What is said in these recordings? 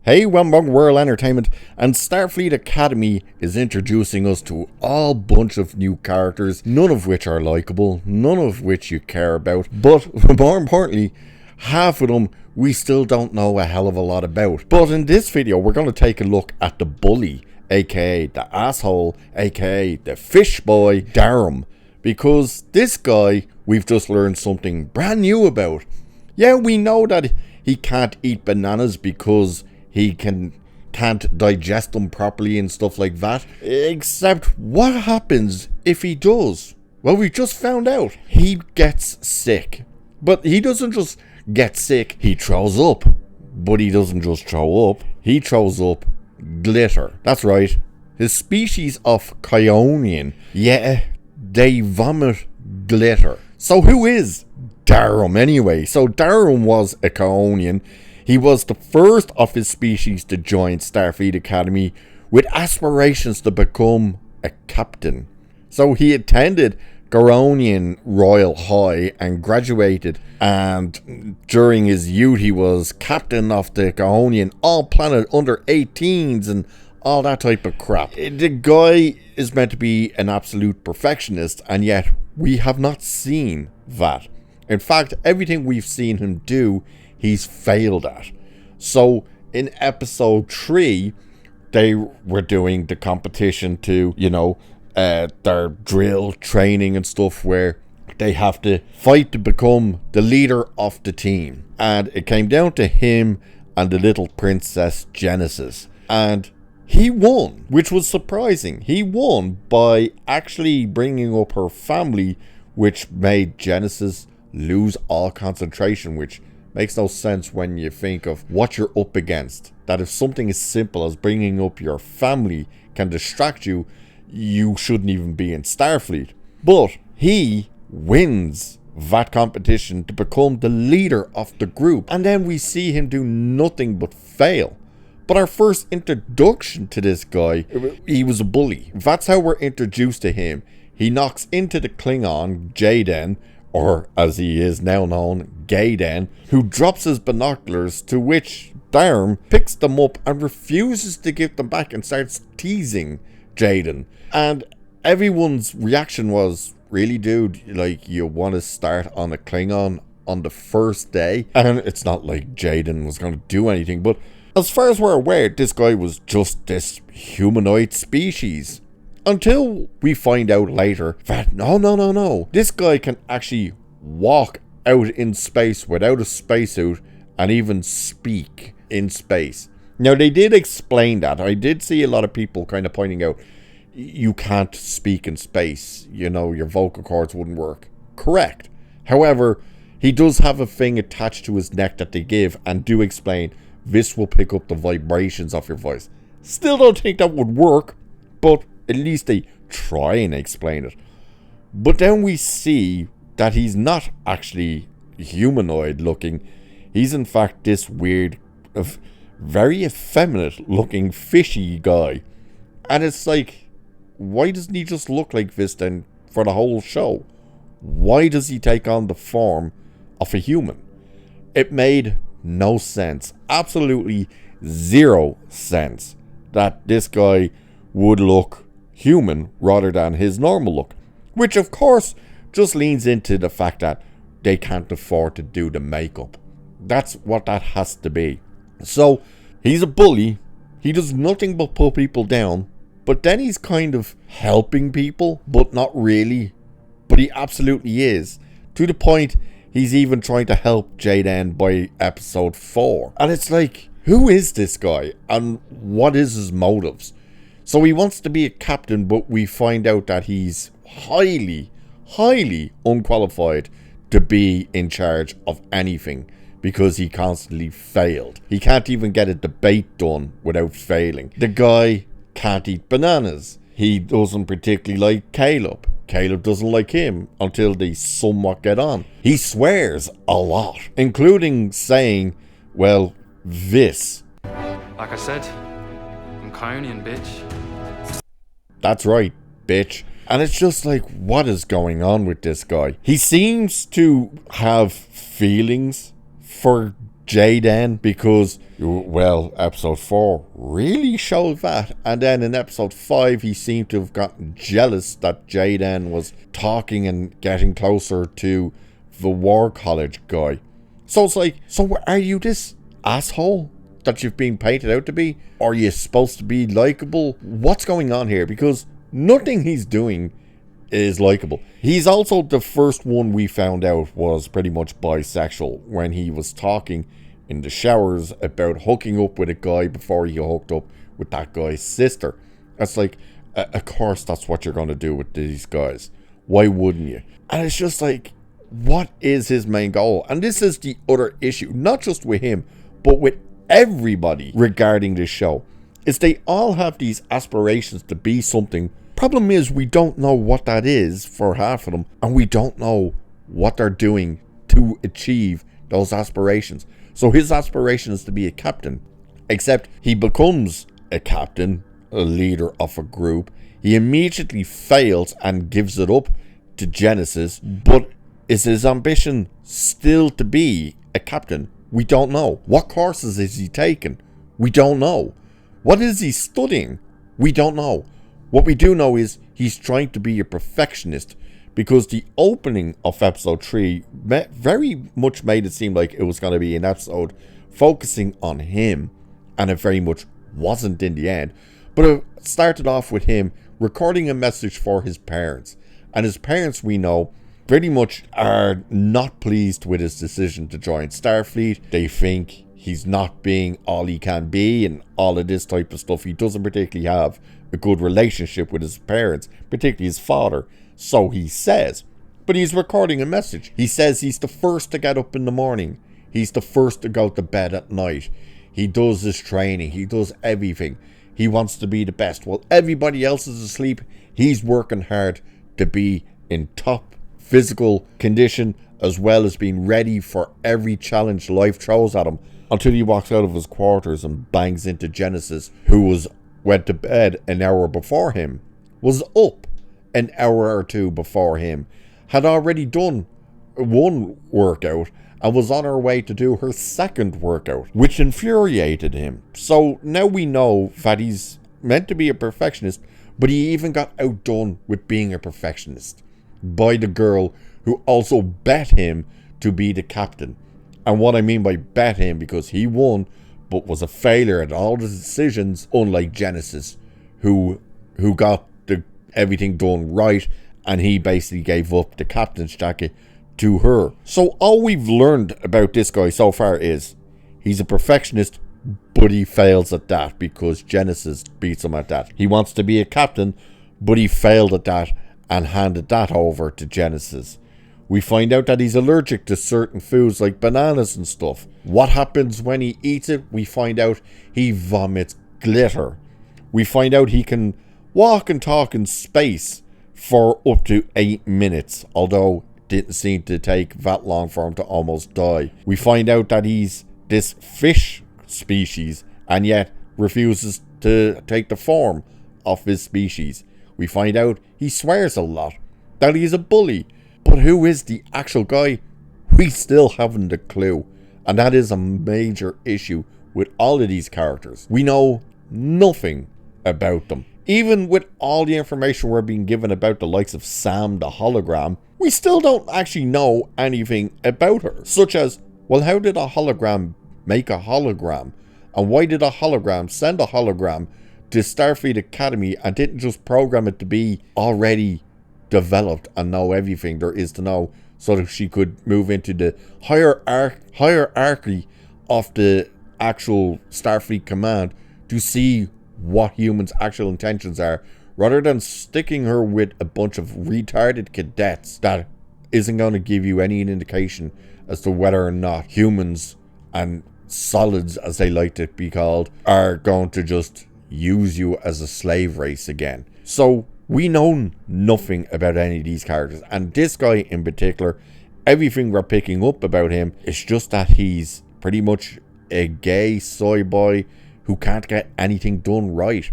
Hey, Wembong World Entertainment and Starfleet Academy is introducing us to a bunch of new characters, none of which are likable, none of which you care about, but more importantly, half of them we still don't know a hell of a lot about. But in this video, we're going to take a look at the bully, aka the asshole, aka the fish boy, Darem, because this guy we've just learned something brand new about. Yeah, we know that he can't eat bananas because he can't digest them properly and stuff like that. Except what happens if he does? Well, we just found out. He gets sick. But he doesn't just get sick, he throws up. But he doesn't just throw up, he throws up glitter. That's right. His species of Khionian, yeah, they vomit glitter. So who is Darem anyway? So Darem was a Khionian. He was the first of his species to join Starfleet Academy with aspirations to become a captain. So he attended Khionian Royal High and graduated, and during his youth he was captain of the Khionian all-planet under-18s and all that type of crap. The guy is meant to be an absolute perfectionist, and yet we have not seen that. In fact, everything we've seen him do, he's failed at. So in episode 3, they were doing the competition to, their drill training and stuff where they have to fight to become the leader of the team. And it came down to him and the little princess Genesis. And he won, which was surprising. He won by actually bringing up her family, which made Genesis lose all concentration, which makes no sense when you think of what you're up against. That if something as simple as bringing up your family can distract you, you shouldn't even be in Starfleet. But he wins that competition to become the leader of the group. And then we see him do nothing but fail. But our first introduction to this guy, he was a bully. That's how we're introduced to him. He knocks into the Klingon, Jaden, or as he is now known, Cadet, who drops his binoculars, to which Darem picks them up and refuses to give them back and starts teasing Jaden. And everyone's reaction was, really dude, like you want to start on a Klingon on the first day? And it's not like Jaden was going to do anything, but as far as we're aware, this guy was just this humanoid species. Until we find out later that no, this guy can actually walk out in space without a spacesuit and even speak in space. Now, they did explain that. I did see a lot of people kind of pointing out, you can't speak in space. Your vocal cords wouldn't work. Correct. However, he does have a thing attached to his neck that they give and do explain this will pick up the vibrations of your voice. Still don't think that would work, but at least they try and explain it. But then we see that he's not actually humanoid looking. He's in fact this weird, very effeminate looking fishy guy. And it's like, why doesn't he just look like this then for the whole show? Why does he take on the form of a human? It made no sense. Absolutely zero sense that this guy would look human rather than his normal look, which of course just leans into the fact that they can't afford to do the makeup. That's what that has to be. So he's a bully, he does nothing but put people down, but then he's kind of helping people, but not really. But he absolutely is, to the point he's even trying to help Jaden by episode 4. And it's like, who is this guy and what is his motives? So he wants to be a captain, but we find out that he's highly unqualified to be in charge of anything because he constantly failed. He can't even get a debate done without failing. The guy can't eat bananas. He doesn't particularly like Caleb. Caleb doesn't like him until they somewhat get on. He swears a lot, including saying, well, this. Like I said, I'm Khionian, bitch. That's right, bitch. And it's just like, what is going on with this guy? He seems to have feelings for Jaden, because, well, episode 4 really showed that. And then in episode 5, he seemed to have gotten jealous that Jaden was talking and getting closer to the War College guy. So it's like, so are you this asshole that you've been painted out to be? Are you supposed to be likable? What's going on here? Because nothing he's doing is likable. He's also the first one we found out was pretty much bisexual when he was talking in the showers about hooking up with a guy before he hooked up with that guy's sister. That's like, of course that's what you're going to do with these guys. Why wouldn't you? And it's just like, what is his main goal? And this is the other issue, not just with him, but with everybody regarding this show, is they all have these aspirations to be something. Problem is, we don't know what that is for half of them, and we don't know what they're doing to achieve those aspirations. So his aspiration is to be a captain, except he becomes a captain, a leader of a group. He immediately fails and gives it up to Genesis, but is his ambition still to be a captain? We don't know. What courses is he taking? We don't know. What is he studying? We don't know. What we do know is he's trying to be a perfectionist, because the opening of episode 3 very much made it seem like it was going to be an episode focusing on him, and it very much wasn't in the end. But it started off with him recording a message for his parents, and his parents, we know, pretty much are not pleased with his decision to join Starfleet. They think he's not being all he can be and all of this type of stuff. He doesn't particularly have a good relationship with his parents, particularly his father, so he says. But he's recording a message. He says he's the first to get up in the morning. He's the first to go to bed at night. He does his training. He does everything. He wants to be the best. While everybody else is asleep, he's working hard to be in top physical condition, as well as being ready for every challenge life throws at him, until he walks out of his quarters and bangs into Genesis, who went to bed an hour before him, was up an hour or two before him, had already done one workout, and was on her way to do her second workout, which infuriated him. So now we know that he's meant to be a perfectionist, but he even got outdone with being a perfectionist by the girl who also bet him to be the captain. And what I mean by bet him, because he won, but was a failure at all the decisions, unlike Genesis, who got everything done right, and he basically gave up the captain's jacket to her. So all we've learned about this guy so far is he's a perfectionist, but he fails at that because Genesis beats him at that. He wants to be a captain, but he failed at that and handed that over to Genesis. We find out that he's allergic to certain foods like bananas and stuff. What happens when he eats it? We find out he vomits glitter. We find out he can walk and talk in space for up to 8 minutes, although it didn't seem to take that long for him to almost die. We find out that he's this fish species and yet refuses to take the form of his species. We find out he swears a lot, that he's a bully. But who is the actual guy? We still haven't a clue. And that is a major issue with all of these characters. We know nothing about them. Even with all the information we're being given about the likes of Sam the hologram, we still don't actually know anything about her. Such as, well, how did a hologram make a hologram? And why did a hologram send a hologram to Starfleet Academy and didn't just program it to be already developed and know everything there is to know, so that she could move into the hierarchy of the actual Starfleet command to see what humans' actual intentions are, rather than sticking her with a bunch of retarded cadets that isn't going to give you any indication as to whether or not humans and solids, as they like to be called, are going to just use you as a slave race again. So we know nothing about any of these characters, and this guy in particular, everything we're picking up about him is just that he's pretty much a gay soy boy who can't get anything done right.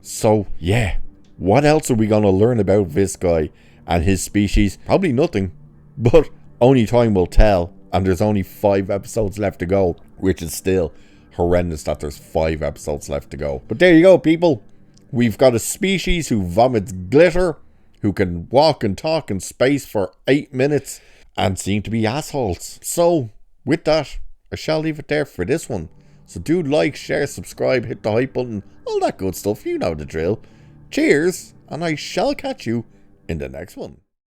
So yeah, what else are we going to learn about this guy and his species? Probably nothing, but only time will tell and there's only 5 episodes left to go, which is still horrendous that there's 5 episodes left to go. But there you go, people. We've got a species who vomits glitter, who can walk and talk in space for 8 minutes, and seem to be assholes. So, with that, I shall leave it there for this one. So do like, share, subscribe, hit the hype button, all that good stuff, you know the drill. Cheers, and I shall catch you in the next one.